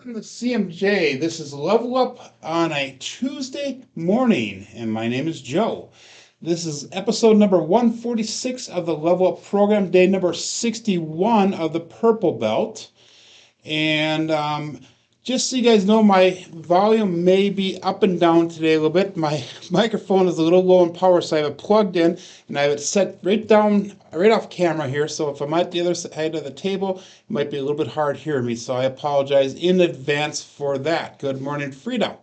Welcome to CMJ. This is Level Up on a Tuesday morning, and my name is Joe. This is episode number 146 of the Level Up program, day number 61 of the Purple Belt. And just so you guys know, my volume may be up and down today a little bit. My microphone is a little low in power, so I have it plugged in, and I have it set right off camera here. So if I'm at the other side of the table, it might be a little bit hard hearing me. So I apologize in advance for that. Good morning, Frida.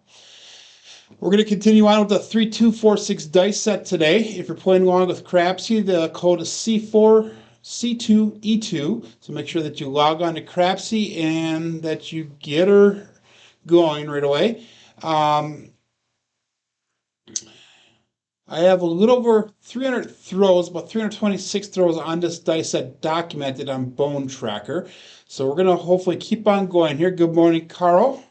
We're going to continue on with the 3-2-4-6 dice set today. If you're playing along with Crapsee, the code is C4C2E2. So make sure that you log on to Crapsee and that you get her going right away. I have a little over 300 throws, about 326 throws on this dice set documented on Bone Tracker. So we're going to hopefully keep on going here. Good morning, Carl.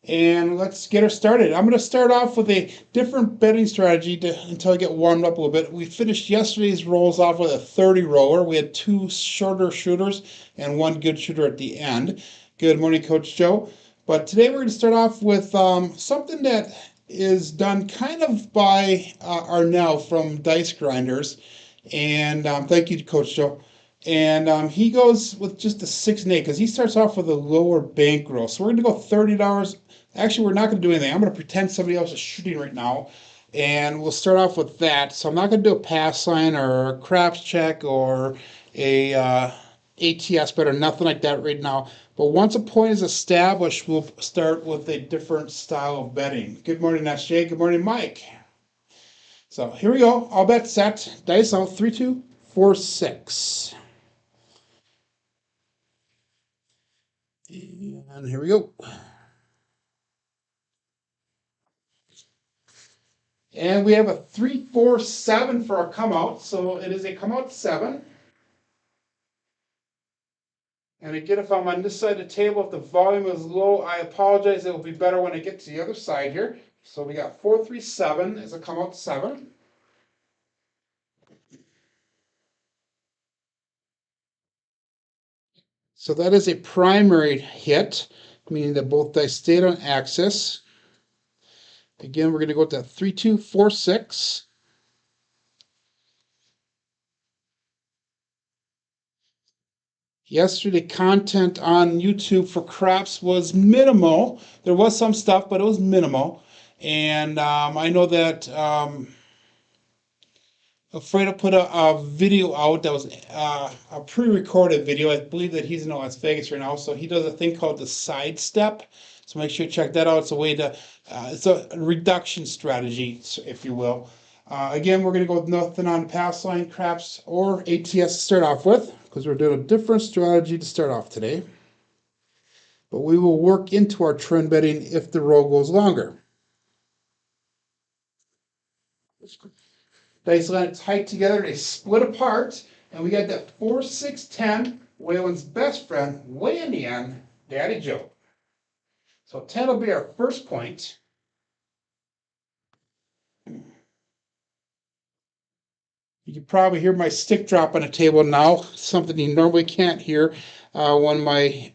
And let's get her started. I'm going to start off with a different betting strategy until I get warmed up a little bit. We finished yesterday's rolls off with a 30 roller. We had two shorter shooters and one good shooter at the end. Good morning, Coach Joe. But today we're going to start off with something that is done kind of by Arnell from Dice Grinders. And thank you, Coach Joe. And he goes with just a 6 and 8 because he starts off with a lower bankroll. So we're going to go $30. Actually, we're not going to do anything. I'm going to pretend somebody else is shooting right now. And we'll start off with that. So I'm not going to do a pass line or a craps check or a ATS bet or nothing like that right now. But once a point is established, we'll start with a different style of betting. Good morning, SJ. Good morning, Mike. So here we go. All bets set. Dice out. 3, 2, 4, 6. And here we go. And we have a 3, 4, 7 for our come out. So it is a come out 7. And again, if I'm on this side of the table, if the volume is low, I apologize. It will be better when I get to the other side here. So we got 4, 3, 7 as a come out 7. So that is a primary hit, meaning that both dice stayed on axis. Again, we're going to go to 3, 2, 4, 6. Yesterday, content on YouTube for craps was minimal. There was some stuff, but it was minimal. And I know that Alfredo put a video out that was a pre-recorded video. I believe that he's in Las Vegas right now, so he does a thing called the sidestep. So make sure you check that out. It's a way to, it's a reduction strategy, if you will. Again, we're going to go with nothing on pass line, craps, or ATS to start off with, because we're doing a different strategy to start off today. But we will work into our trend betting if the roll goes longer. Dice landed tight together, they split apart, and we got that 4, 6, 10, Waylon's best friend, way in the end, Daddy Joe. So 10 will be our first point. You can probably hear my stick drop on the table now, something you normally can't hear when my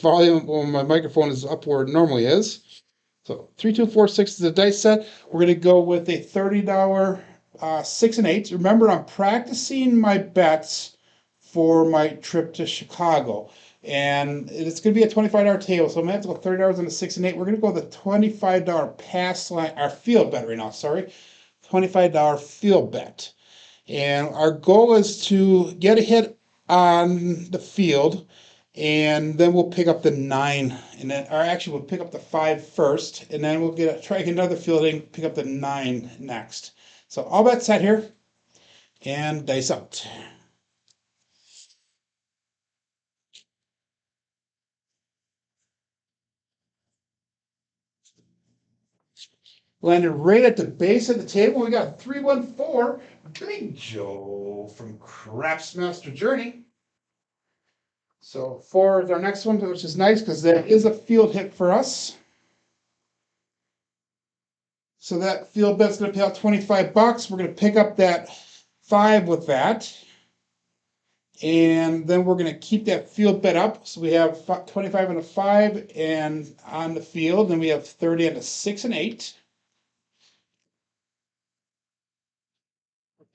microphone is up where it normally is. So 3, 2, 4, 6 is the dice set. We're going to go with a $30 6 and 8. Remember, I'm practicing my bets for my trip to Chicago. And it's going to be a $25 table, so I'm going to have to go $30 on the 6 and 8. We're going to go with the $25 pass line, our field bet right now, sorry. $25 field bet. And our goal is to get a hit on the field, and then we'll pick up the 9, and then, or actually we'll pick up the 5 first, and then we'll try to get another fielding, pick up the 9 next. So all bets set here, and dice out. Landed right at the base of the table. We got 314, Big Joe from Craps Master Journey. So 4 is our next one, which is nice because that is a field hit for us. So that field bet's going to pay out $25. We're going to pick up that 5 with that. And then we're going to keep that field bet up. So we have 25 and a 5 and on the field. Then we have 30 and a 6 and 8.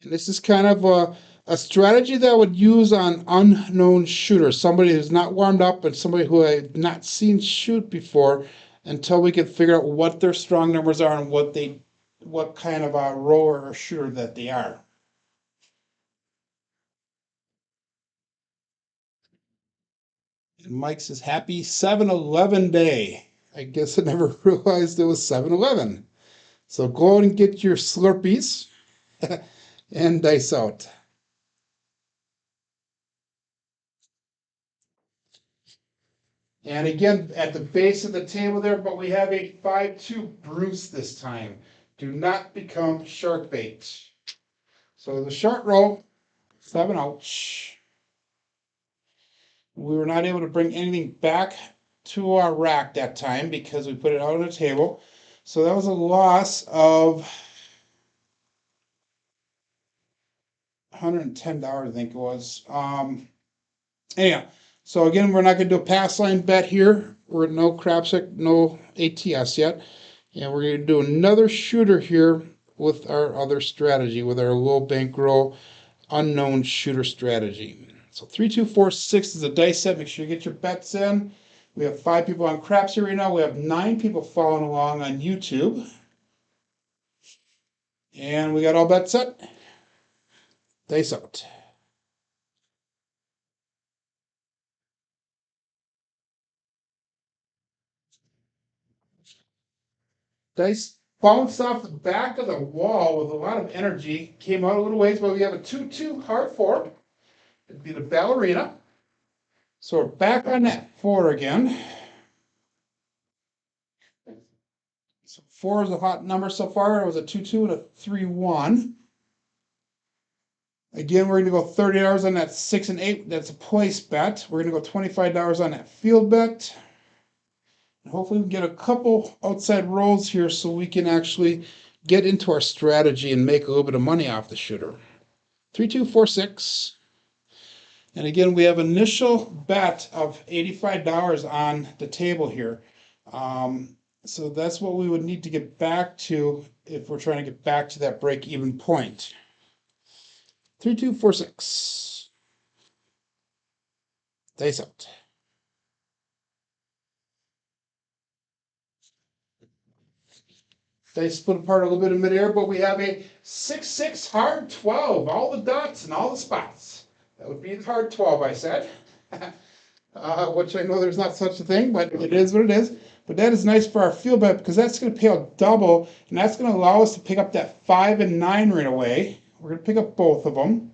And this is kind of a strategy that I would use on unknown shooters, somebody who's not warmed up and somebody who I've not seen shoot before, until we can figure out what their strong numbers are and what kind of a rower or shooter that they are. And Mike says, happy 7-Eleven day. I guess I never realized it was 7-Eleven. So go out and get your Slurpees and dice out. And again, at the base of the table there, but we have a 5-2 Bruce this time. Do not become shark bait. So the shark roll, 7-0. We were not able to bring anything back to our rack that time because we put it out on the table. So that was a loss of $110, I think it was. Anyhow, so again, we're not going to do a pass line bet here. We're no Crapsee, no ATS yet. And we're going to do another shooter here with our other strategy, with our low bankroll unknown shooter strategy. So 3, 2, 4, 6 is a dice set. Make sure you get your bets in. We have 5 people on Crapsee right now. We have 9 people following along on YouTube. And we got all bets set. Dice out. Dice bounced off the back of the wall with a lot of energy. Came out a little ways, but we have a 2-2 hard 4. It'd be the ballerina. So we're back on that 4 again. So 4 is a hot number so far. It was a 2-2 and a 3-1. Again, we're going to go $30 on that 6 and 8. That's a place bet. We're going to go $25 on that field bet. And hopefully we can get a couple outside rolls here so we can actually get into our strategy and make a little bit of money off the shooter. 3, 2, 4, 6. And again, we have initial bet of $85 on the table here. So that's what we would need to get back to if we're trying to get back to that break-even point. 3, 2, 4, 6. Dice out. Dice split apart a little bit in midair, but we have a 6-6 hard 12. All the dots and all the spots. That would be the hard 12, I said. Which I know there's not such a thing, but it is what it is. But that is nice for our field bet because that's going to pay out double, and that's going to allow us to pick up that 5 and 9 right away. We're going to pick up both of them.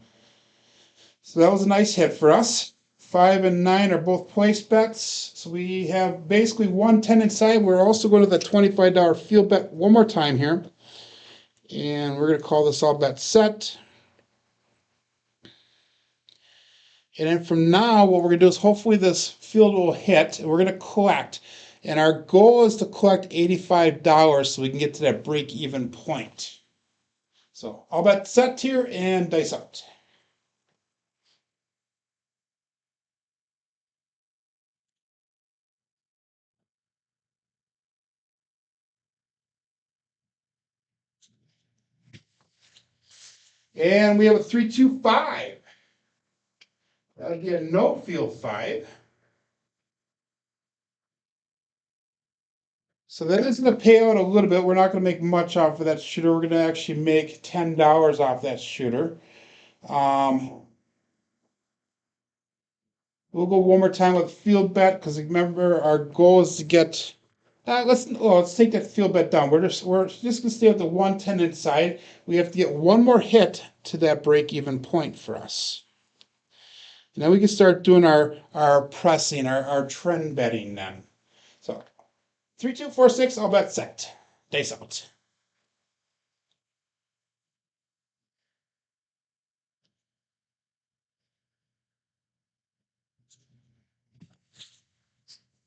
So that was a nice hit for us. 5 and 9 are both place bets. So we have basically 110 inside. We're also going to the $25 field bet one more time here. And we're going to call this all bet set. And then from now, what we're going to do is hopefully this field will hit, and we're going to collect. And our goal is to collect $85 so we can get to that break-even point. So all bet set here and dice out. And we have a 3-2-5. That'll be a no field 5. So that is going to pay out a little bit. We're not going to make much off of that shooter. We're going to actually make $10 off that shooter. We'll go one more time with field bet because remember our goal is to get. Let's take that field bet down. We're just going to stay at the 110 inside. We have to get one more hit to that break-even point for us. And then we can start doing our pressing, our trend betting then. So 3, 2, 4, 6. All bet set. Dice out.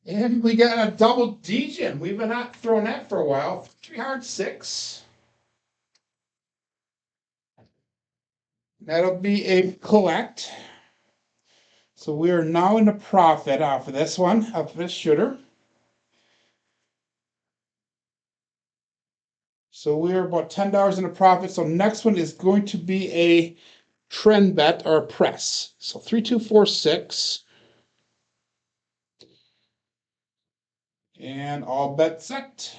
And we got a double degen. We've been not throwing that for a while. 3 hard 6. That'll be a collect. So we are now in the profit off of this one, off of this shooter. So we're about $10 in a profit. So next one is going to be a trend bet or a press. So 3246. And all bet set.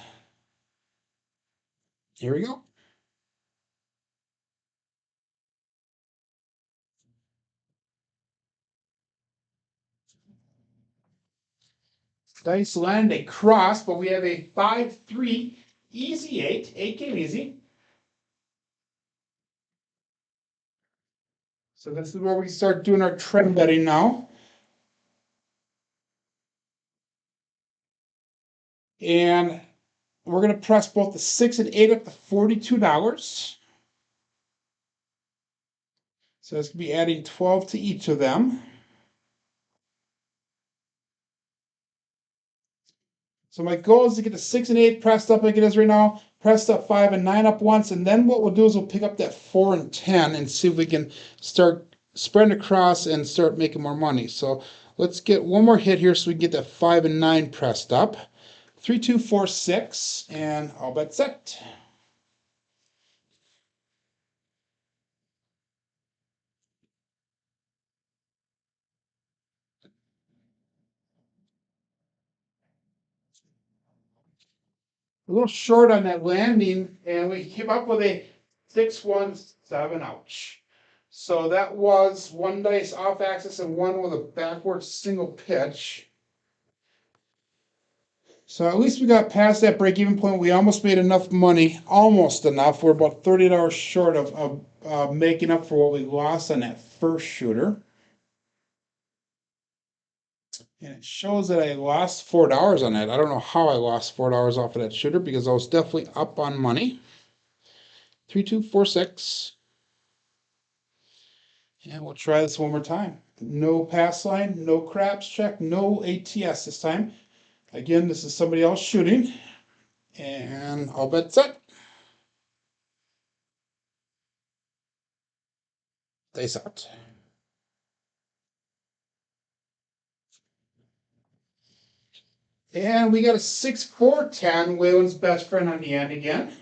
Here we go. Dice land a cross, but we have a 5-3 easy 8. 8 game easy. So this is where we start doing our trend betting now. And we're going to press both the 6 and 8 up to $42. So that's going to be adding 12 to each of them. So my goal is to get the 6 and 8 pressed up like it is right now, pressed up 5 and 9 up once, and then what we'll do is we'll pick up that 4 and 10 and see if we can start spreading across and start making more money. So let's get one more hit here so we can get that 5 and 9 pressed up. 3, 2, 4, 6, and all bet set. A little short on that landing, and we came up with a 6-1-7. Ouch. So that was one dice off axis and one with a backwards single pitch. So at least we got past that break-even point. We almost made enough money, almost enough. We're about $30 short of making up for what we lost on that first shooter. And it shows that I lost $4 on that. I don't know how I lost $4 off of that shooter because I was definitely up on money. 3, 2, 4, 6. And we'll try this one more time. No pass line, no craps check, no ATS this time. Again, this is somebody else shooting. And all bet set. Dice out. And we got a 6-4-10, Waylon's best friend on the end again.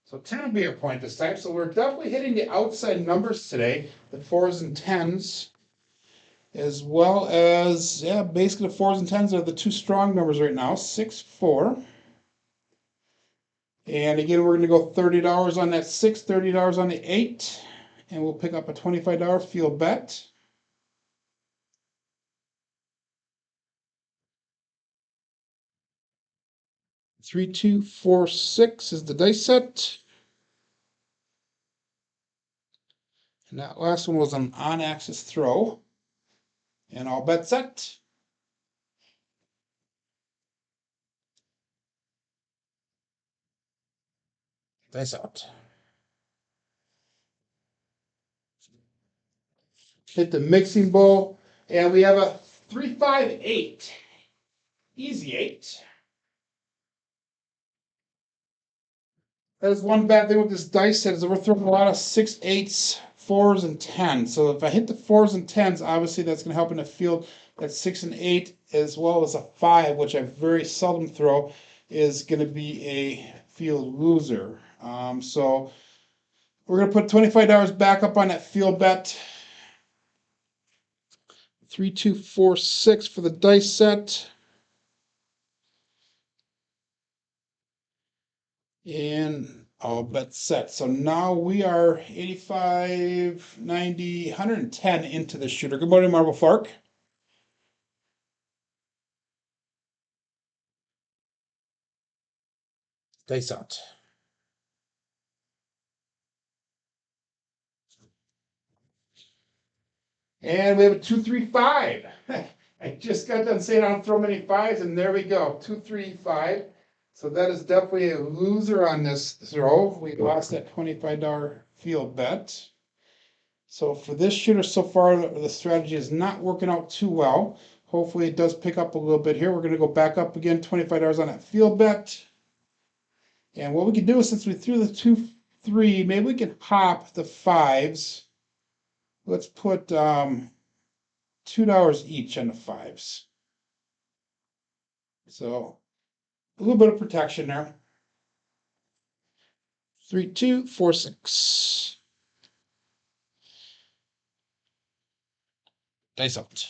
So 10 will be our point this time. So we're definitely hitting the outside numbers today, the 4s and 10s, as well as, yeah, basically the 4s and 10s are the two strong numbers right now, 6, 4. And again, we're going to go $30 on that 6, $30 on the 8, and we'll pick up a $25 field bet. 3, 2, 4, 6 is the dice set. And that last one was an on-axis throw. And all bet set. Dice out. Hit the mixing bowl, and we have a 3, 5, 8. Easy 8. That is one bad thing with this dice set is that we're throwing a lot of 6, 8s, 4s, and 10s. So if I hit the 4s and 10s, obviously that's going to help in the field. That 6 and 8, as well as a 5, which I very seldom throw, is going to be a field loser. So we're going to put $25 back up on that field bet. 3, 2, 4, 6 for the dice set. And all bet set. So now we are 85, 90, 110 into the shooter. Good morning, Marble Fark. Dice out. And we have a 2, 3, 5. I just got done saying I don't throw many 5s, and there we go. 2, 3, 5. So that is definitely a loser on this throw. We lost that $25 field bet. So for this shooter so far, the strategy is not working out too well. Hopefully it does pick up a little bit here. We're going to go back up again, $25 on that field bet. And what we can do is, since we threw the 2, 3, maybe we can hop the 5s. Let's put $2 each on the fives. So a little bit of protection there. 3, 2, 4, 6. Dice out.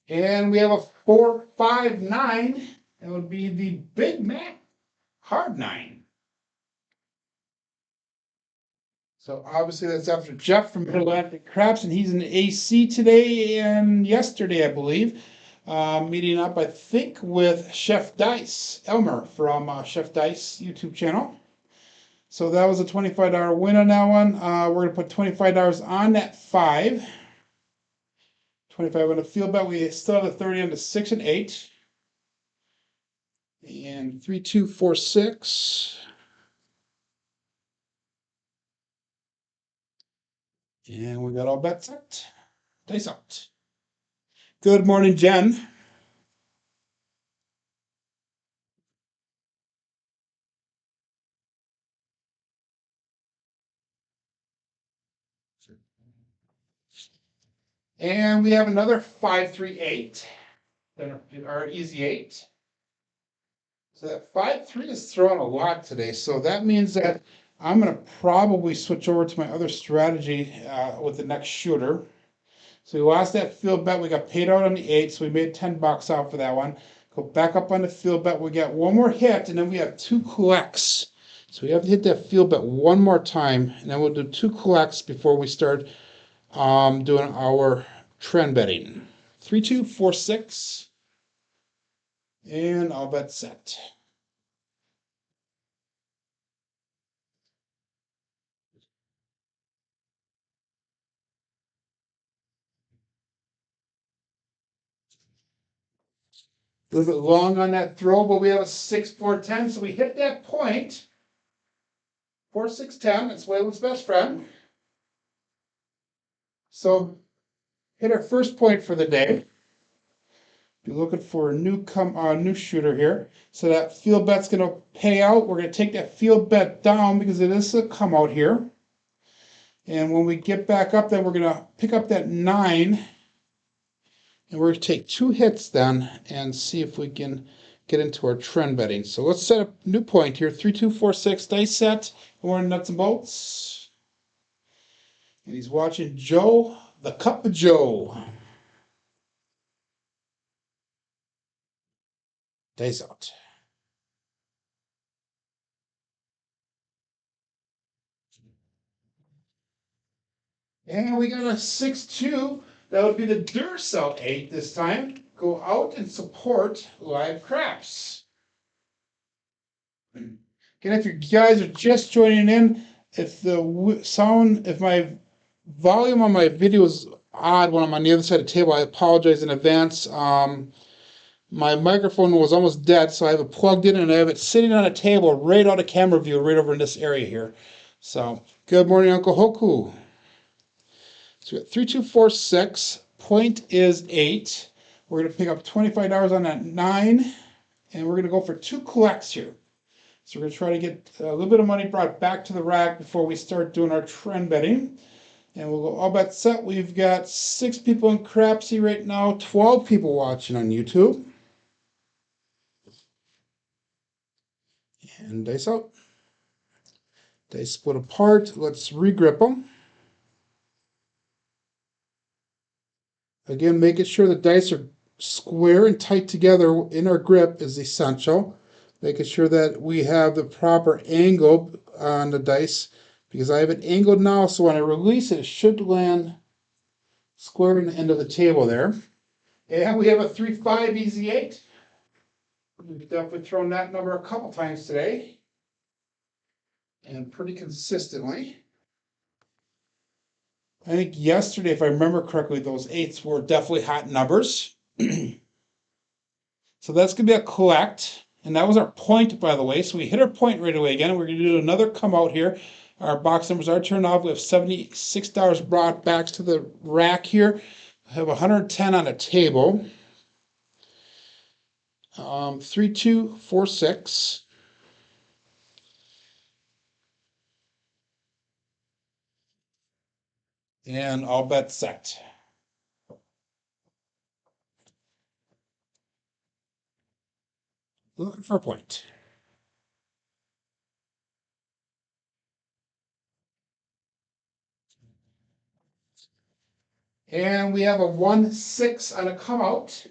And we have a 4, 5, 9. That would be the Big Mac hard 9. So obviously that's after Jeff from Mid-Atlantic Craps, and he's in AC today and yesterday, I believe. Meeting up, I think, with Chef Dice, Elmer from Chef Dice YouTube channel. So that was a $25 win on that one. We're going to put $25 on that 5. 25 on the field bet. We still have a 30 on the 6 and 8. And 3, 2, 4, 6. And we got all bets set. Dice out. Good morning, Jen. And we have another 5, 3, 8. Our easy 8. So that 5, 3 is throwing a lot today. So that means that I'm going to probably switch over to my other strategy with the next shooter. So we lost that field bet. We got paid out on the 8, so we made $10 out for that one. Go back up on the field bet. We got one more hit, and then we have 2 collects. So we have to hit that field bet one more time, and then we'll do 2 collects before we start doing our trend betting. 3, 2, 4, 6. And all bet set. A little bit long on that throw, but we have a 6, 4, 10. So we hit that point. 4, 6, 10. That's Waylon's best friend. So hit our first point for the day. Be looking for a new shooter here. So that field bet's going to pay out. We're going to take that field bet down because it is a come out here. And when we get back up, then we're going to pick up that 9. And we're going to take 2 hits then and see if we can get into our trend betting. So let's set a new point here. 3, 2, 4, 6 dice set. We're in nuts and bolts. And he's watching Joe, the Cup of Joe. Dice out. And we got a 6, 2. That would be the Duracell 8 this time. Go out and support live craps. Again, if you guys are just joining in, if my volume on my video is odd when I'm on the other side of the table, I apologize in advance. My microphone was almost dead, so I have it plugged in and I have it sitting on a table right out of camera view right over in this area here. So, good morning, Uncle Hoku. So we got 3, 2, 4, 6. Point is 8. We're going to pick up $25 on that 9, and we're going to go for 2 collects here. So we're going to try to get a little bit of money brought back to the rack before we start doing our trend betting. And we'll go all bet set. We've got 6 people in Crapsee right now, 12 people watching on YouTube. And dice out. Dice split apart. Let's regrip them. Again, making sure the dice are square and tight together in our grip is essential. Making sure that we have the proper angle on the dice, because I have it angled now, so when I release it, it should land square in the end of the table there. And we have a 3, 5 easy 8. We've definitely thrown that number a couple times today, and pretty consistently. I think yesterday, if I remember correctly, those 8s were definitely hot numbers. So that's going to be a collect. And that was our point, by the way. So we hit our point right away again. We're going to do another come out here. Our box numbers are turned off. We have $76 brought back to the rack here. I have 110 on a table. 3, 2, 4, 6. And all bets set. Looking for a point. And we have a 1-6 on a come out.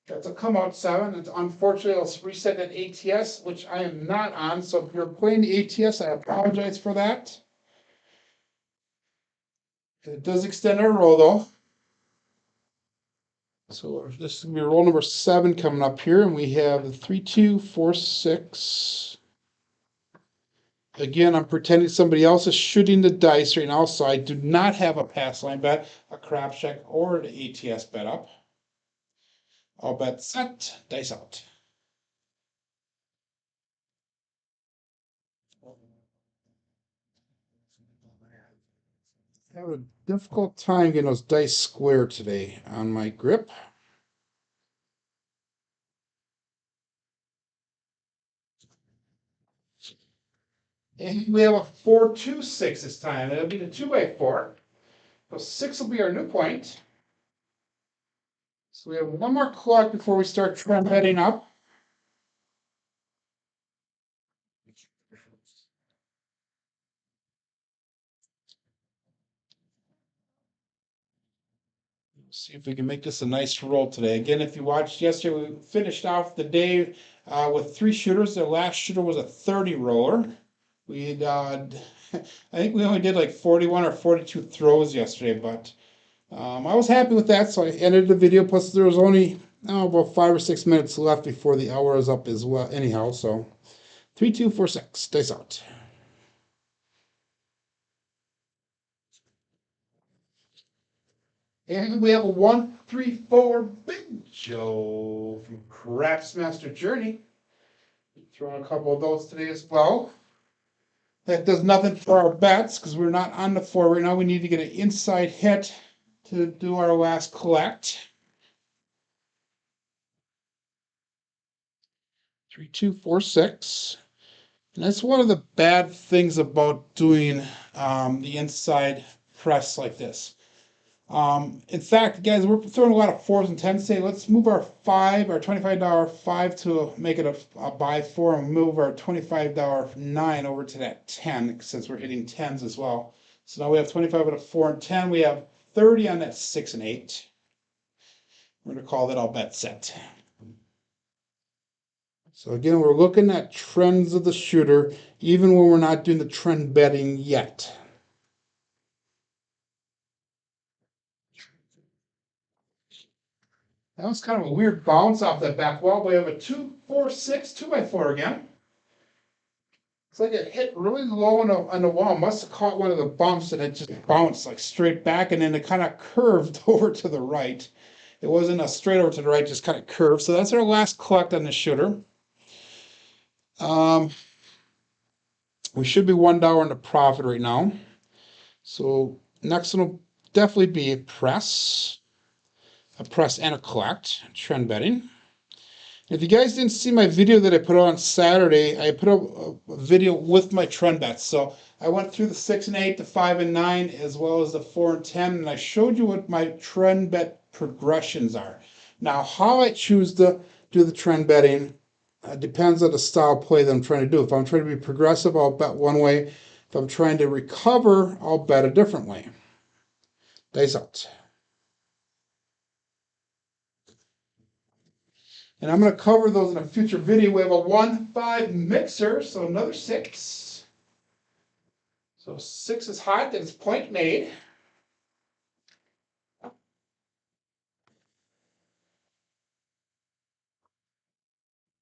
That's a come out 7. And unfortunately, I'll reset that ATS, which I am not on. So if you're playing the ATS, I apologize for that. It does extend our roll though. So this is going to be roll number 7 coming up here, and we have 3, 2, 4, 6. Again, I'm pretending somebody else is shooting the dice right now, so I do not have a pass line bet, a crap check, or the ATS bet up. All bets set, dice out. I have a difficult time getting those dice square today on my grip. And we have a 4-2-6 this time. It'll be the 2x4. So 6 will be our new point. So we have one more clock before we start trend heading up. See if we can make this a nice roll today. Again, if you watched yesterday, we finished off the day with 3 shooters. The last shooter was a 30 roller. We I think we only did like 41 or 42 throws yesterday, but I was happy with that, so I ended the video. Plus, there was only about 5 or 6 minutes left before the hour is up as well. Anyhow, so 3, 2, 4, 6. Dice out. And we have a 1, 3, 4 Big Joe from Crapsee Journey. Throwing a couple of those today as well. That does nothing for our bets because we're not on the floor right now. We need to get an inside hit to do our last collect. 3, 2, 4, 6. And that's one of the bad things about doing the inside press like this. In fact, guys, we're throwing a lot of 4s and 10s today. Let's move our $25 5 to make it a buy 4, and move our $25 9 over to that 10 since we're hitting 10s as well. So now we have 25 at a 4 and 10. We have 30 on that 6 and 8. We're going to call that all bet set. So again, we're looking at trends of the shooter, even when we're not doing the trend betting yet. That was kind of a weird bounce off that back wall. We have a 2, 4, 6, 2x4 again. It's like it hit really low on the wall. Must have caught one of the bumps and it just bounced like straight back, and then it kind of curved over to the right. It wasn't a straight over to the right, just kind of curved. So that's our last collect on the shooter. We should be $1 in the profit right now. So next one will definitely be a press and a collect, trend betting. If you guys didn't see my video that I put out on Saturday, I put out a video with my trend bets. So I went through the 6 and 8, the 5 and 9, as well as the 4 and 10, and I showed you what my trend bet progressions are. Now, how I choose to do the trend betting depends on the style play that I'm trying to do. If I'm trying to be progressive, I'll bet one way. If I'm trying to recover, I'll bet a different way. Dice out. And I'm going to cover those in a future video. We have a 1-5 mixer, so another 6. So 6 is hot, then it's point made.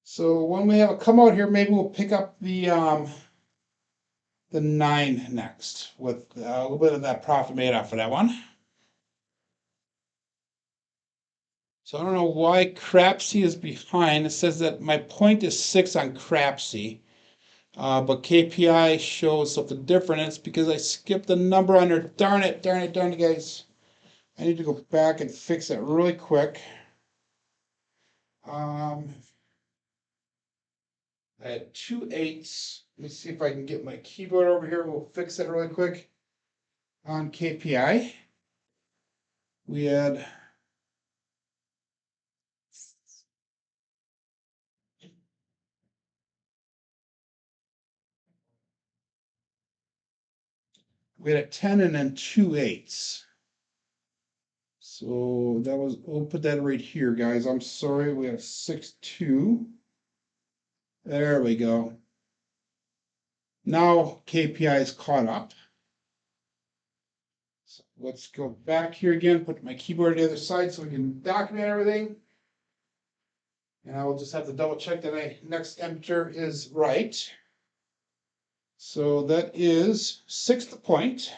So when we have a come out here, maybe we'll pick up the 9 next with a little bit of that profit made off of that one. So I don't know why Crapsee is behind. It says that my point is 6 on Crapsee, but KPI shows something different. It's because I skipped the number on there. Darn it, guys. I need to go back and fix it really quick. I had 2 8s. Let me see if I can get my keyboard over here. We'll fix it really quick. On KPI, we had a 10 and then 2 8s. So that was, we'll put that right here, guys. I'm sorry, we have 6 2. There we go. Now KPI is caught up. So let's go back here again, put my keyboard on the other side so we can document everything. And I will just have to double check that my next enter is right. So that is 6th point.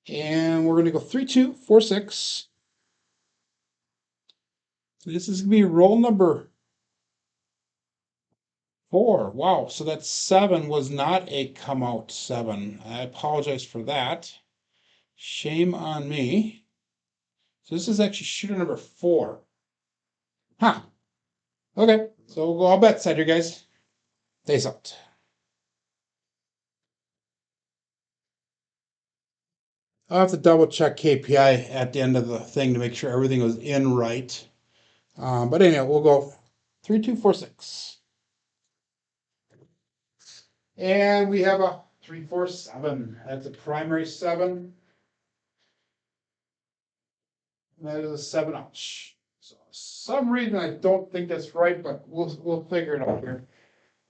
And we're going to go 3, 2, 4, 6. This is going to be roll number 4. Wow, so that 7 was not a come out 7. I apologize for that. Shame on me. So this is actually shooter number 4. Huh. Okay, so we'll go all bet side here, guys. Face out. I'll have to double check KPI at the end of the thing to make sure everything was in right. But anyway, we'll go 3, 2, 4, 6. And we have a 3, 4, 7. That's a primary 7. And that is a 7 ouch. So some reason I don't think that's right, but we'll figure it out here.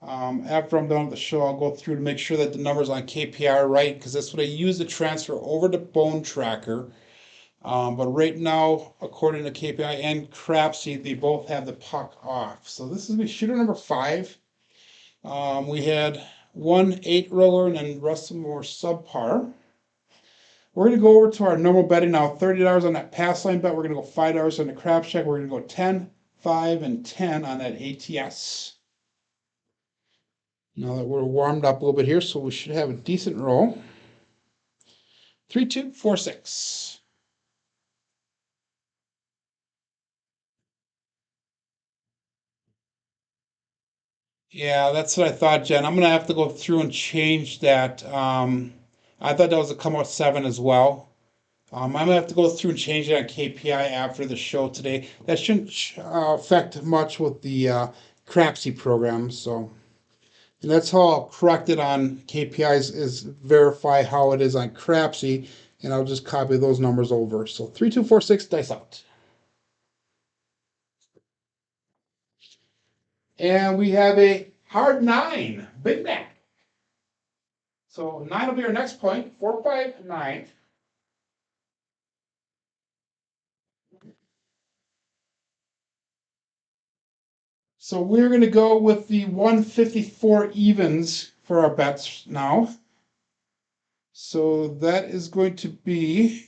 After I'm done with the show, I'll go through to make sure that the numbers on KPI are right, because that's what I use to transfer over to Bone Tracker. But right now, according to KPI and Crapsee, they both have the puck off. So this is shooter number 5. We had 1 8 roller, and then the rest of them were subpar. We're going to go over to our normal betting now. $30 on that pass line bet. We're going to go $5 on the crap check. We're going to go 10, 5, and 10 on that ATS. Now that we're warmed up a little bit here, so we should have a decent roll. 3, 2, 4, 6. Yeah, that's what I thought, Jen. I'm going to have to go through and change that. I thought that was a come out 7 as well. I'm going to have to go through and change it on KPI after the show today. That shouldn't affect much with the Crapsee program. So, and that's how I'll correct it on KPIs, is verify how it is on Crapsee, and I'll just copy those numbers over. So 3, 2, 4, 6, dice out. And we have a hard 9, Big Mac. So 9 will be our next point. 4, 5, 9. So we're going to go with the 154 evens for our bets now. So that is going to be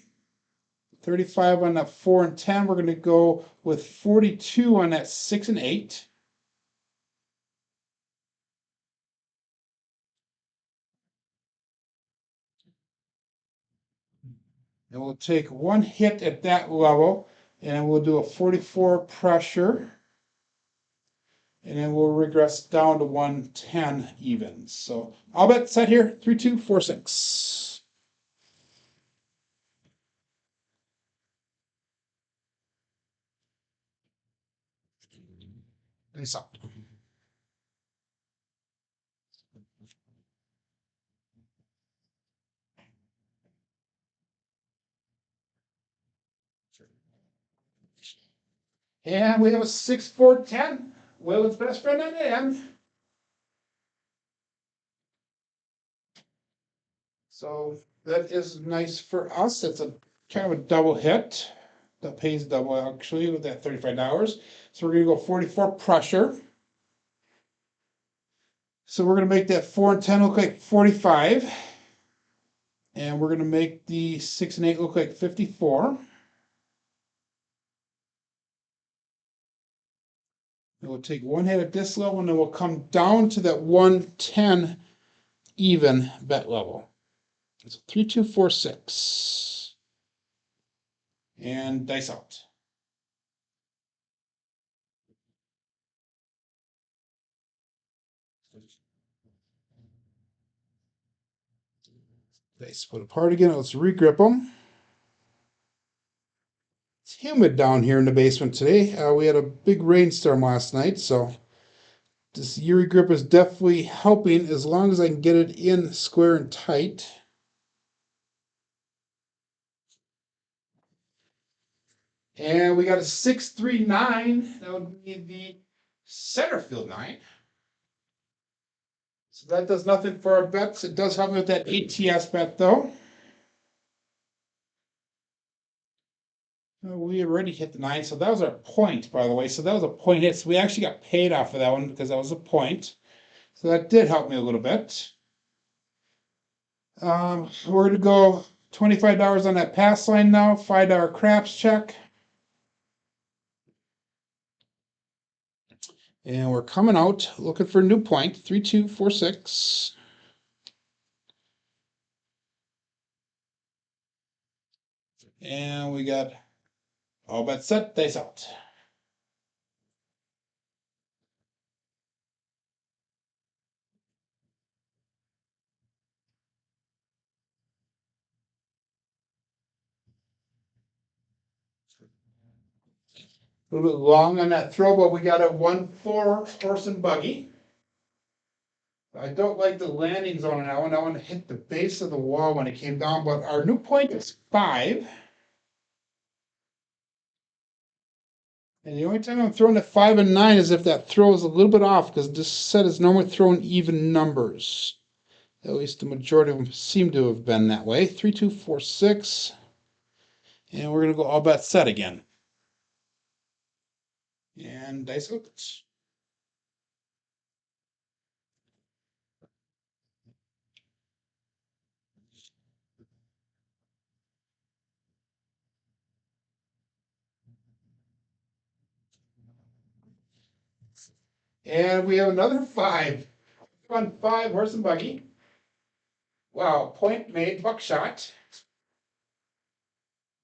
35 on that 4 and 10. We're going to go with 42 on that 6 and 8. And we'll take 1 hit at that level, and we'll do a 44 pressure. And then we'll regress down to 110 evens. So I'll bet set here 3, 2, 4, 6. Nice up. And we have a 6, 4, 10. Will's best friend at the end. So that is nice for us. It's a kind of a double hit. That pays double actually with that $35. So we're going to go 44 pressure. So we're going to make that 4 and 10 look like 45. And we're going to make the 6 and 8 look like 54. And we'll take 1 hit at this level, and then we'll come down to that 110 even bet level. So 3, 2, 4, 6. And dice out. Dice put apart again. Let's regrip them. It's humid down here in the basement today. We had a big rainstorm last night, so this Yuri grip is definitely helping as long as I can get it in square and tight. And we got a 639. That would be the center field 9. So that does nothing for our bets. It does help me with that ATS bet, though. We already hit the 9, so that was our point, by the way. So that was a point hit. So we actually got paid off of that one because that was a point. So that did help me a little bit. We're going to go $25 on that pass line now. $5 craps check. And we're coming out looking for a new point. 3246. And we got all bets set, dice out. A little bit long on that throw, but we got a 1-4 horse and buggy. I don't like the landing zone on that one. That one hit the base of the wall when it came down, but our new point is 5. And the only time I'm throwing at 5 and 9 is if that throw is a little bit off, because this set is normally throwing even numbers. At least the majority of them seem to have been that way. 3246. And we're going to go all bet set again. And dice out. And we have another 5. On 5, horse and buggy. Wow, point made, buckshot.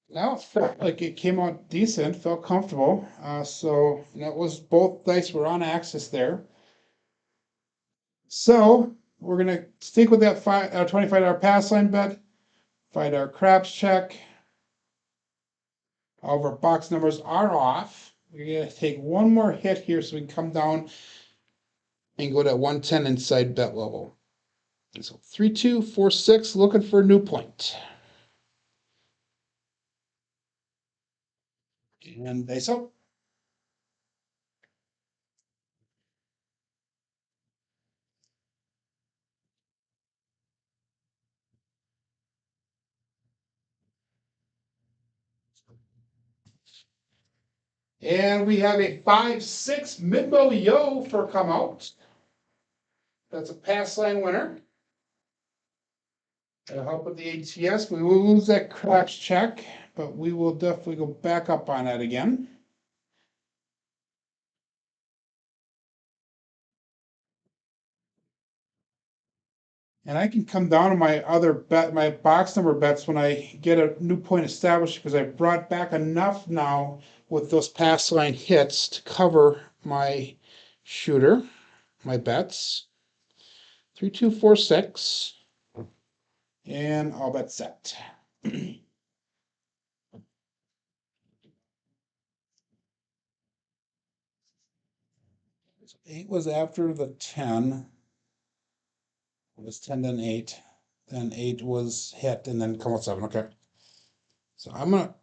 Now it felt like it came out decent, felt comfortable. So that was both dice were on axis there. So we're gonna stick with that $25 pass line bet, $5 craps check. All of our box numbers are off. We're gonna take one more hit here so we can come down and go to 110 inside bet level. So 3246, looking for a new point. And dice out. And we have a 5-6 Midbow Yo for come out. That's a pass line winner. That'll help with the ATS. We will lose that craps check, but we will definitely go back up on that again. And I can come down to my other bet, my box number bets when I get a new point established, because I brought back enough now with those pass line hits to cover my shooter, my bets. 3246. And all bets set. 8 was after the 10. It was 10, then 8. Then 8 was hit, and then come out 7. Okay. So I'm gonna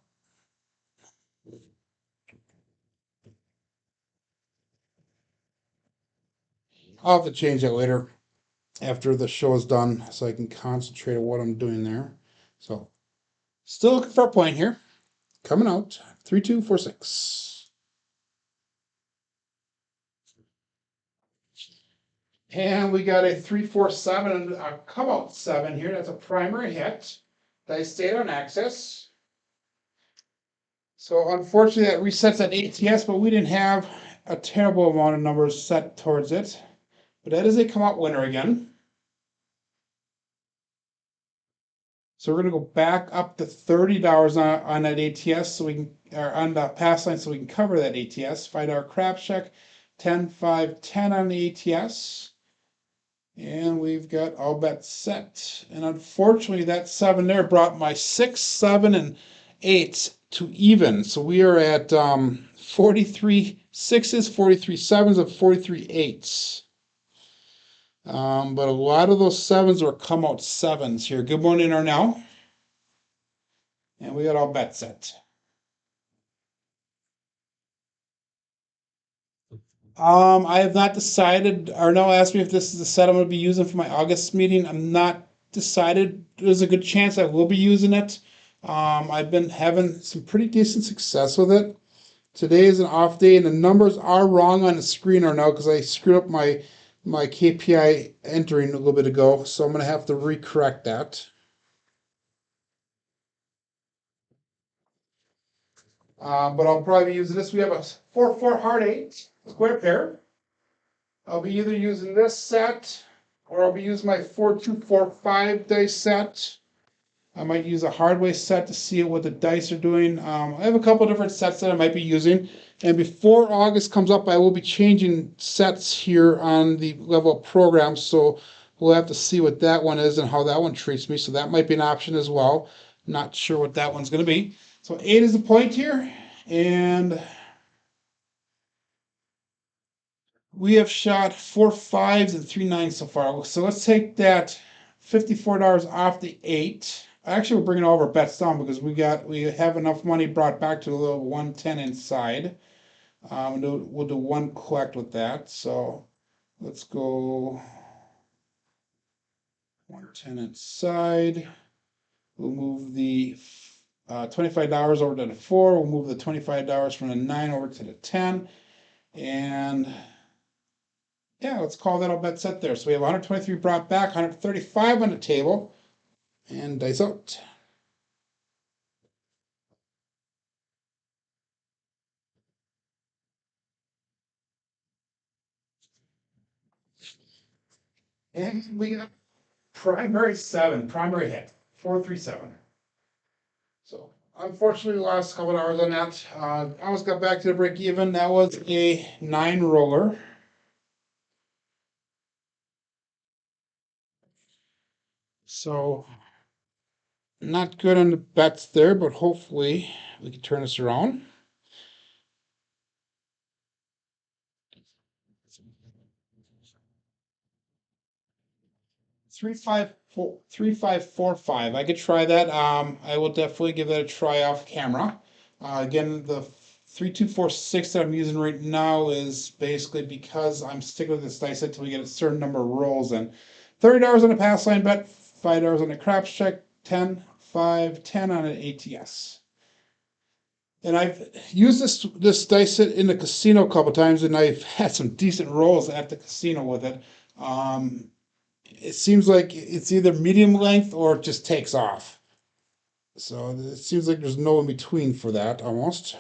I'll have to change that later after the show is done so I can concentrate on what I'm doing there. So still looking for a point here. Coming out 3246. And we got a 347 and a come out 7 here. That's a primary hit. Dice stayed on axis. So unfortunately that resets that ATS, but we didn't have a terrible amount of numbers set towards it. But that is a come out winner again. So we're going to go back up to $30 on that ATS so we can, or on the pass line so we can cover that ATS. $5 crap check, 10, 5, 10 on the ATS. And we've got all bets set. And unfortunately, that 7 there brought my 6, 7, and 8 to even. So we are at 43 6s, 43 7s, and 43 8s. But a lot of those 7s were come out 7s here. Good morning, Arnell. And we got all bets set. I have not decided. Arnell asked me if this is the set I'm going to be using for my August meeting. I'm not decided. There's a good chance I will be using it. I've been having some pretty decent success with it. Today is an off day, and the numbers are wrong on the screen Arnell because I screwed up my KPI entering a little bit ago, so I'm going to have to recorrect that. But I'll probably be using this. We have a 4-4 hard 8 square pair. I'll be either using this set or I'll be using my 4-2-4-5 dice set. I might use a hardware set to see what the dice are doing. I have a couple different sets that I might be using. And before August comes up, I will be changing sets here on the level of program. So we'll have to see what that one is and how that one treats me. So that might be an option as well. Not sure what that one's going to be. So 8 is the point here. And we have shot 4 5s and 3 9s so far. So let's take that $54 off the 8. Actually, we're bringing all of our bets down because we have enough money brought back to a little 110 inside. We'll do one collect with that. So let's go 110 inside. We'll move the $25 over to the 4. We'll move the $25 from the 9 over to the 10. And yeah, let's call that a bet set there. So we have 123 brought back, 135 on the table, and dice out. And we got primary 7, primary hit, 437. So unfortunately, the last couple of hours on that, I almost got back to the break even. That was a 9 roller. So not good on the bets there, but hopefully we can turn this around. Three five four 3545. I could try that. I will definitely give that a try off camera. Again, the 3246 that I'm using right now is basically because I'm sticking with this dice until we get a certain number of rolls in. $30 on a pass line bet, $5 on a craps check, 10, 5, 10 on an ATS. And I've used this dice set in the casino a couple times, and I've had some decent rolls at the casino with it. It seems like it's either medium length or it just takes off. So it seems like there's no in between for that almost.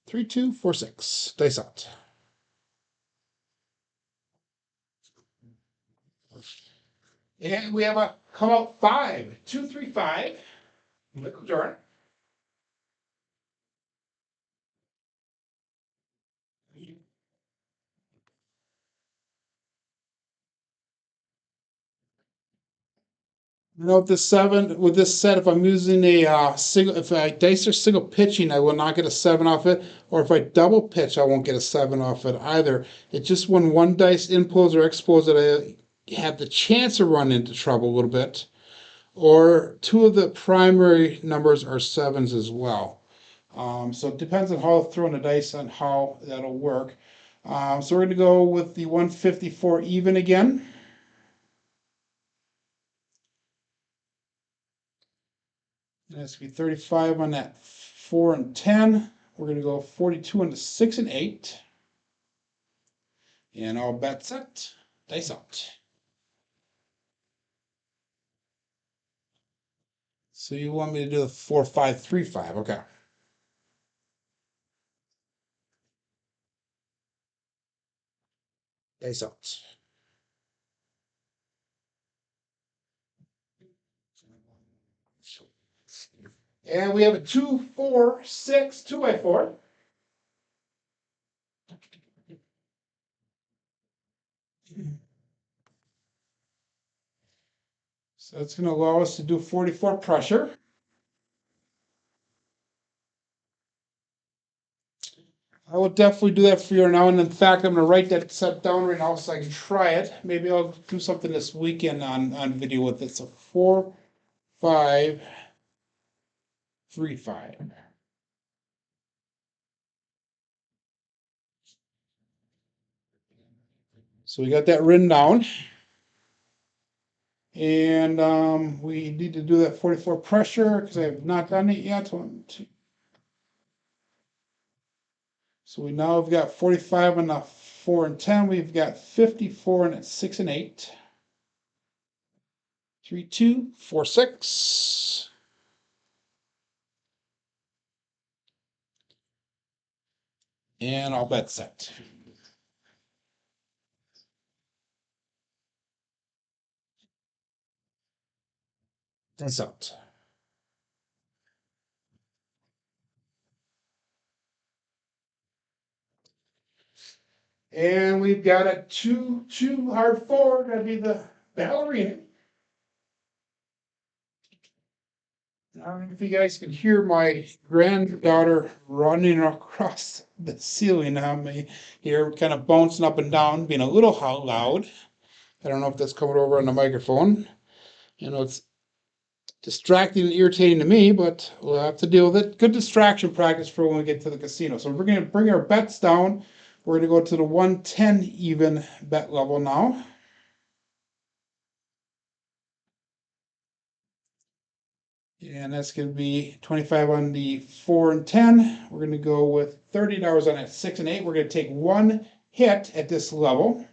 3, 2, 4, 6. Dice out. And we have a come out 5, 2, 3, 5. Liquid Jordan. You know, with this 7, with this set, if I'm using a single, if I dice or single pitching, I will not get a 7 off it. Or if I double pitch, I won't get a 7 off it either. It's just when one dice impose or expose that I have the chance to run into trouble a little bit. Or 2 of the primary numbers are 7s as well. So it depends on how throwing the dice on how that'll work. So we're going to go with the 154 even again. And that's going to be 35 on that 4 and 10. We're going to go 42 on the 6 and 8. And all bets set. Dice out. So you want me to do the 4, 5, 3, 5. Okay. Dice out. And we have a 2, 4, 6, 2x4. So it's going to allow us to do 44 pressure. I will definitely do that for you now. And in fact, I'm going to write that set down right now so I can try it. Maybe I'll do something this weekend on video with it. So 4, 5, 3, 5. So we got that written down. And we need to do that 44 pressure because I have not done it yet. 1, 2. So we now have got 45 on the 4 and 10. We've got 54 and 6 and 8. 3, 2, 4, 6. And all bet set. That's out. And we've got a 2, 2 hard 4. That'd be the ballerina. I don't know if you guys can hear my granddaughter running across the ceiling on me here, kind of bouncing up and down, being a little loud. I don't know if that's coming over on the microphone. You know, it's distracting and irritating to me, but we'll have to deal with it. Good distraction practice for when we get to the casino. So we're going to bring our bets down. We're going to go to the 110 even bet level now. And that's going to be 25 on the 4 and 10. We're going to go with $30 on that 6 and 8. We're going to take one hit at this level,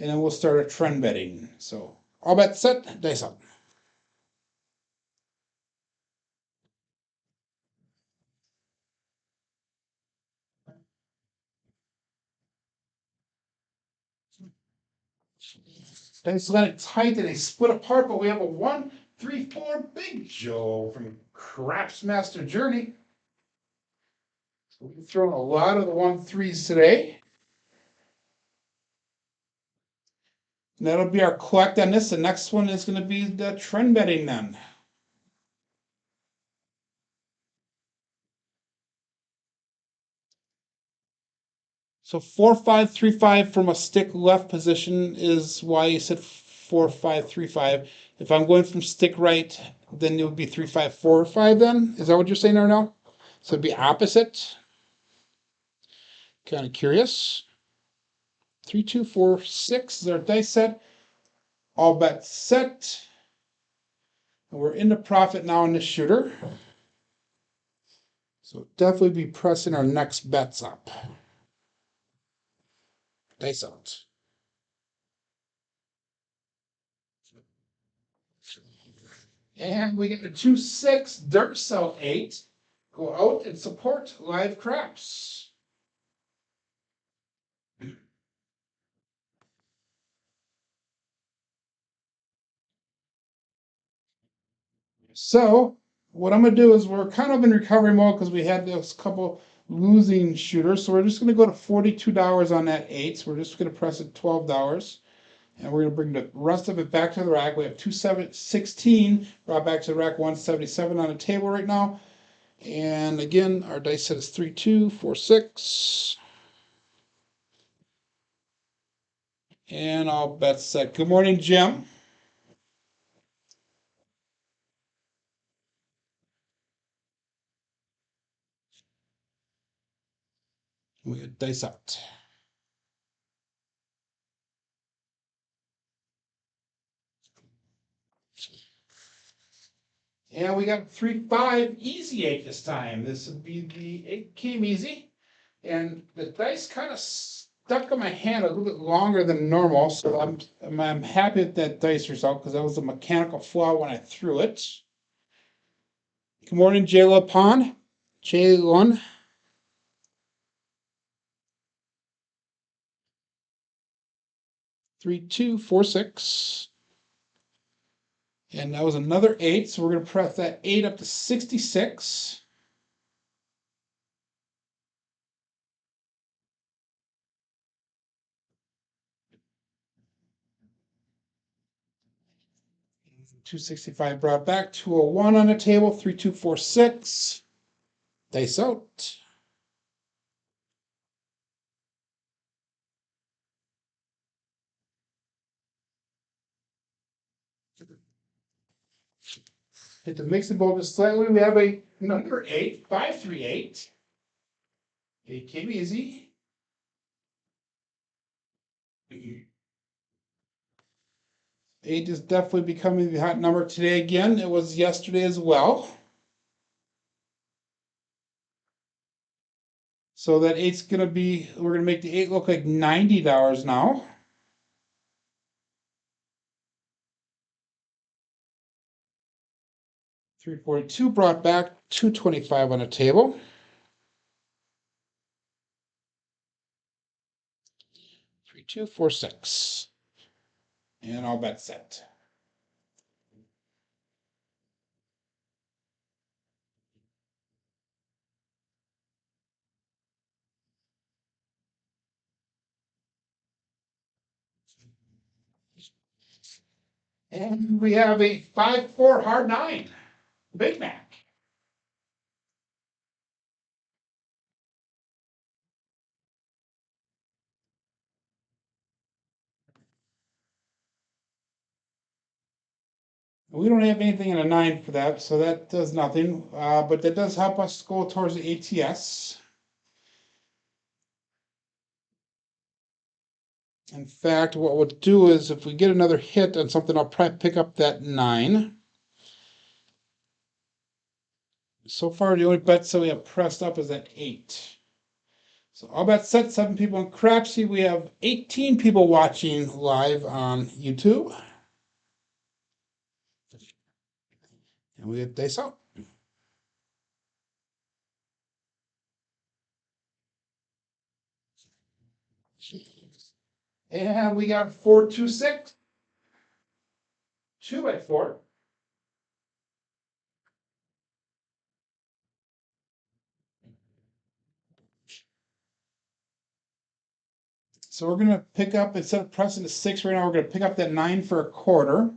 and then we'll start a trend betting. So all bets set, dice up. Dice let it tight and they split apart, but we have a 1, 3, 4 Big Joe from Crapsee Master Journey. So we've thrown a lot of the 1-3s today. And that'll be our collect on this. The next one is going to be the trend betting then. So 4, 5, 3, 5 from a stick left position is why you said 4, 5, 3, 5. If I'm going from stick right, then it would be 3, 5, 4, 5 then? Is that what you're saying right now? So it'd be opposite? Kind of curious. 3, 2, 4, 6 is our dice set. All bets set. And we're into profit now in this shooter. So definitely be pressing our next bets up. Dice out. And we get the 2, 6, dirt cell 8. Go out and support live craps. So what I'm going to do is we're kind of in recovery mode because we had those couple losing shooters. So we're just going to go to $42 on that 8. So we're just going to press it $12. And we're going to bring the rest of it back to the rack. We have 216 brought back to the rack, 177 on the table right now. And again, our dice set is 3, 2, 4, 6. And all bets set. Good morning, Jim. We got dice out. And we got 3, 5 easy 8 this time. This would be the 8 came easy. And the dice kind of stuck in my hand a little bit longer than normal. So I'm happy with that dice result because that was a mechanical flaw when I threw it. Good morning, Jayla Pond. J1. Three, 2, 4, 6. And that was another 8, so we're going to press that 8 up to 66. $265 brought back, 201 on the table, 3246. Dice out. Hit the mixing bowl just slightly. We have a number 8, 538. It came easy. 8 is definitely becoming the hot number today again. It was yesterday as well. So that 8's going to be, we're going to make the 8 look like $90 now. $342 brought back, $225 on the table. $3,246. And all bets set. And we have a 5-4 hard 9. Big Mac. We don't have anything in a 9 for that, so that does nothing. But that does help us go towards the ATS. In fact, what we'll do is if we get another hit on something, I'll probably pick up that 9. So far, the only bets that we have pressed up is that 8. So all bets set, 7 people in Crapsee. We have 18 people watching live on YouTube. And we get dice out. And we got 426. 2 by 4. So we're going to pick up, instead of pressing the 6 right now, we're going to pick up that 9 for a quarter.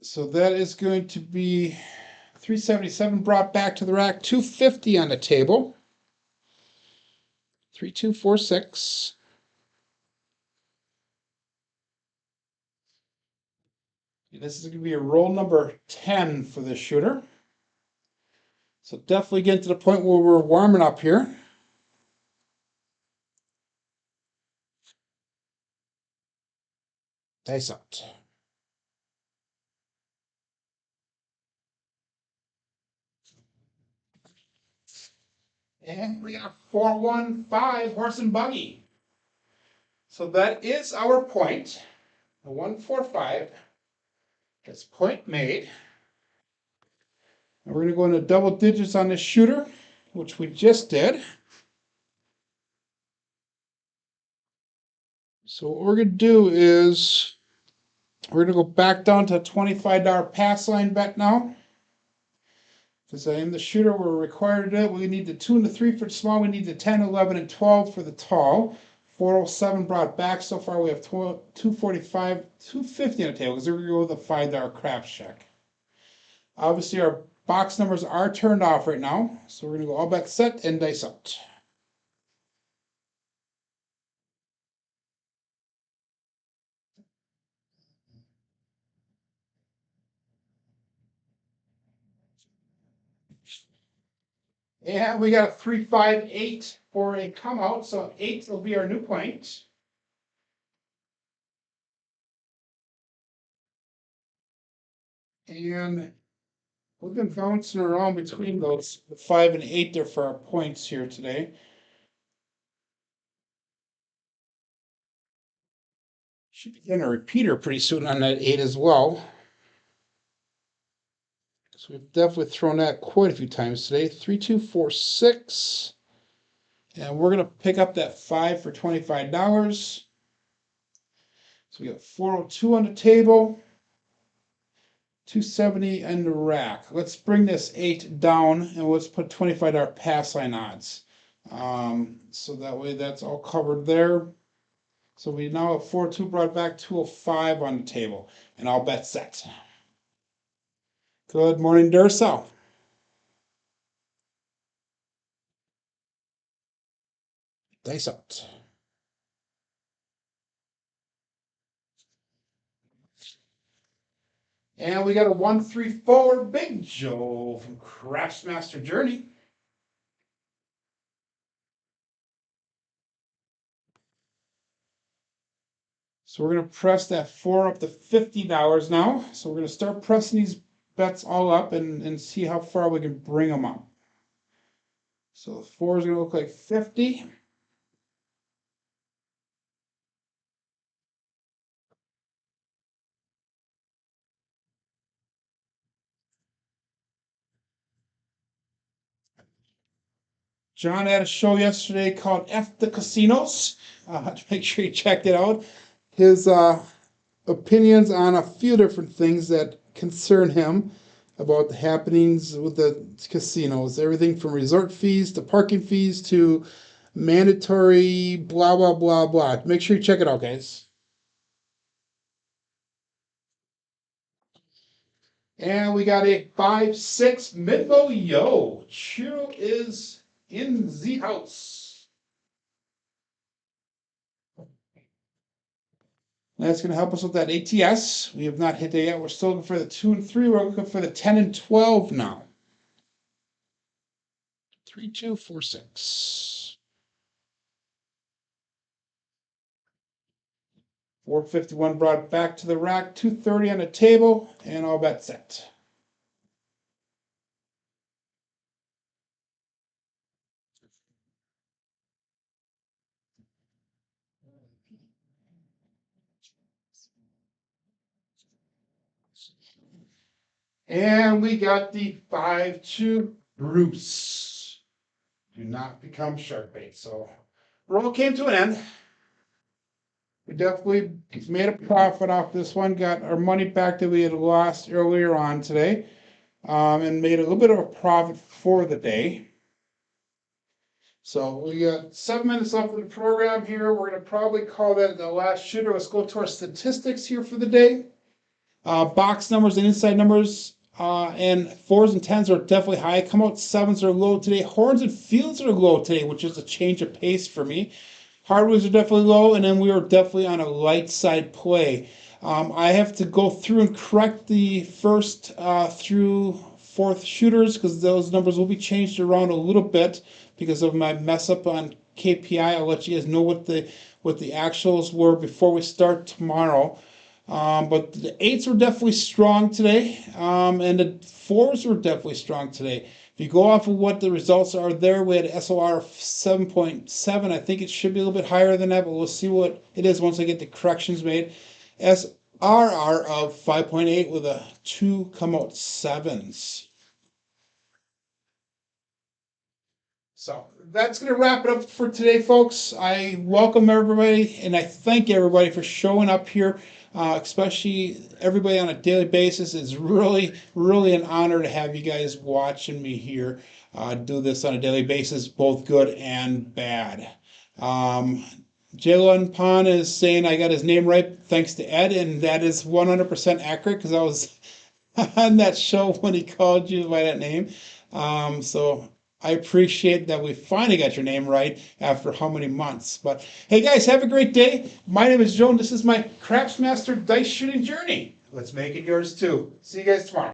So that is going to be 377 brought back to the rack, 250 on the table. 3246. This is going to be a roll number 10 for this shooter. So definitely get to the point where we're warming up here. Dice out. And we got 415 horse and buggy. So that is our point. The 145. That's point made. And we're going to go into double digits on this shooter, which we just did. So what we're going to do is we're going to go back down to a $25 pass line bet now. Because I am the shooter, we're required to do it. We need the 2 and the 3 for the small. We need the 10, 11, and 12 for the tall. 407 brought back. So far we have 245, 250 on the table because we're going to go with a $5 craps check. Obviously our box numbers are turned off right now. So we're going to go all bets set and dice out. And we got a 358 for a come out, so 8 will be our new point. And we've been bouncing around between those 5 and 8 there for our points here today. Should be getting a repeater pretty soon on that 8 as well. So we've definitely thrown that quite a few times today. 3246. And we're going to pick up that 5 for $25. So we got 402 on the table, 270 in the rack. Let's bring this 8 down and let's put $25 pass line odds. So that way that's all covered there. So we now have 402 brought back 205 on the table, and all bets set. Good morning, Durso. Dice out. And we got a 134 Big Joe from Craftsmaster Journey. So we're going to press that 4 up to $50 now. So we're going to start pressing these bets all up and see how far we can bring them up. So the 4 is going to look like 50. John had a show yesterday called F the Casinos. Make sure you checked it out. His opinions on a few different things that concern him about the happenings with the casinos. Everything from resort fees to parking fees to mandatory blah, blah, blah, blah. Make sure you check it out, guys. And we got a 5-6 Midmo Yo. Chiro is in the house. That's going to help us with that ATS. We have not hit that yet. We're still looking for the 2 and 3. We're looking for the 10 and 12 now. 3, 2, 4, 6. 451 brought back to the rack. 230 on the table, and all bets set. And we got the 5-2 Bruce. Do not become shark bait. So roll came to an end. We definitely made a profit off this one. Got our money back that we had lost earlier on today. And made a little bit of a profit for the day. So we got 7 minutes left of the program here. We're going to probably call that the last shooter. Let's go to our statistics here for the day. Box numbers and inside numbers and 4s and 10s are definitely high. Come out 7s are low today. Horns and fields are low today, which is a change of pace for me. Hardwoods are definitely low, and then we are definitely on a light side play. I have to go through and correct the first through 4th shooters because those numbers will be changed around a little bit because of my mess up on KPI. I'll let you guys know what the actuals were before we start tomorrow. But the 8s were definitely strong today, and the 4s were definitely strong today. If you go off of what the results are there, we had SOR 7.7. I think it should be a little bit higher than that, but we'll see what it is once I get the corrections made. SRR of 5.8 with a 2 come out 7s. So that's going to wrap it up for today, folks. I welcome everybody, and I thank everybody for showing up here, especially everybody on a daily basis. It's really, really an honor to have you guys watching me here do this on a daily basis, both good and bad. Jalen Pon is saying I got his name right thanks to Ed, and that is 100% accurate because I was on that show when he called you by that name. So I appreciate that we finally got your name right after how many months. But hey, guys, have a great day. My name is Joe, and this is my Craftsmaster Dice Shooting Journey. Let's make it yours, too. See you guys tomorrow.